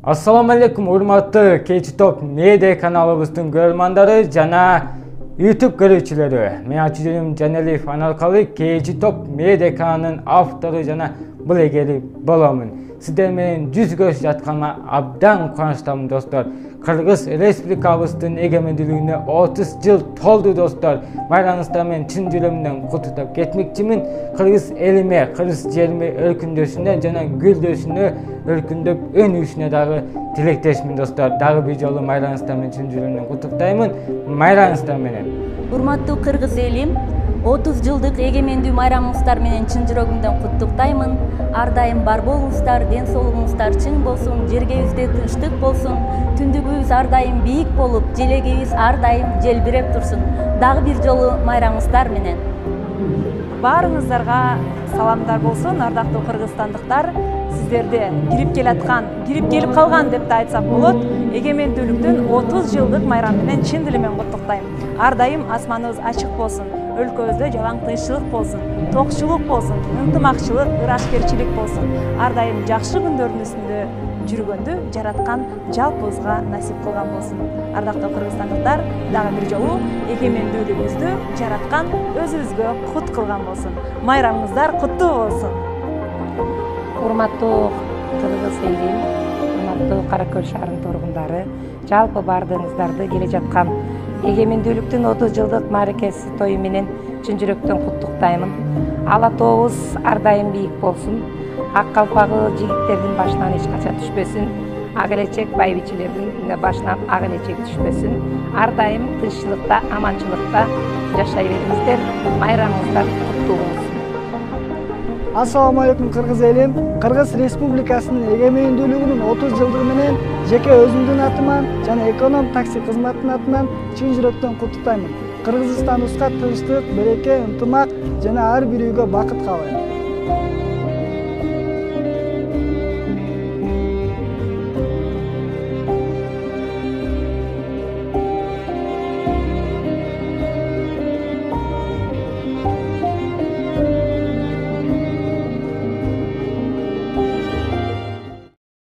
Assalamu alaikum urmatlı K-Top Media kanalımızın görmandары жана YouTube görücüleri. Men açıcım Caneli Fanalkalı K-Top Media kanalının avtoru jana бұл egeli bolamın. Sizler menen жүз көз жатканыма абдан кубанычтамын достор. Кыргыз Республикабыздын эгемендүүлүгүнө 30 жыл толду достор. Байраңыздар менен чын жүрөгүмдөн куттуктап кетмекчимин. Кыргыз элиме, кыргыз жериме өркүндөшүнө жана гүлдөшүнө өркүндөп өнүгүшүнө дагы тилектешмин достор. Дагы бир жолу байраңыздар менен чын жүрөгүмдөн куттуктаймын. Байраңыздар менен. Урматтуу кыргыз элим, 30 жылдык эгемендүү майрамыңыздар менен чын жүрөгүмдөн куттуктаймын. Ар дайым бар болуңуздар, ден соолугуңуздар чың болсун, жергебизде тынчтык болсун, түндүгүбүз ар дайым бийик болуп, желегибиз ар дайым желбиреп турсун. Дагы бир жолу майрамыңыздар менен. Баарыңыздарга саламдар болсун, ардактуу кыргызстандыктар. Сиздерде кирип келип калган деп да айтсак болот. Эгемендүүлүктүн 30 жылдык майрамы менен чын диlimden куттуктайм. Ар дайым асманыбыз ачык болсун, өлкөбүздө жалаң тынччылык болсун, токчулук болсун, ынтымакчылык, ырашкерчилик болсун. Ар дайым жакшы күндөрдүн үстүндө жүргөндү жараткан жалпыбызга насип кылган болсун. Ардактуу кыргызстандыктар, дагы бир жолу эгемендүүлүгүбүздү жараткан өзүбүзгө кут кылган болсун. Майрамыңыздар куттуу болсун. Урматтуу кыргыз элим, урматтуу Кара Көл шаарынын тургундары, жалпы бардыгыңыздарды келе жаткан эгемендүүлүктүн 30 жылдык мааракеси тою менен чын жүрөктөн куттуктаймын. Ала тообуз ар дайым бийик болсун. Ак калпагы жигиттердин башынан эч качан түшпөсүн. Ак элечек байбичелердин башынан ак элечек түшпөсүн. Ар дайым тынччылыкта, аманчылыкта жашай бериңиздер. Майрамыңыздар куттуу болсун. Assalamu alaikum Kırgız elim. Kırgız Respublikasının egemendүүлүгүнүн 30 жылдыгы менен жеке өзүмдүн атыман жана эконом такси кызматынын атынан чын жүрөктөн куттуктаймын. Кыргызстаныбызга тынчтык, береке, ынтымак жана ар бир үйгө бакыт каалайм.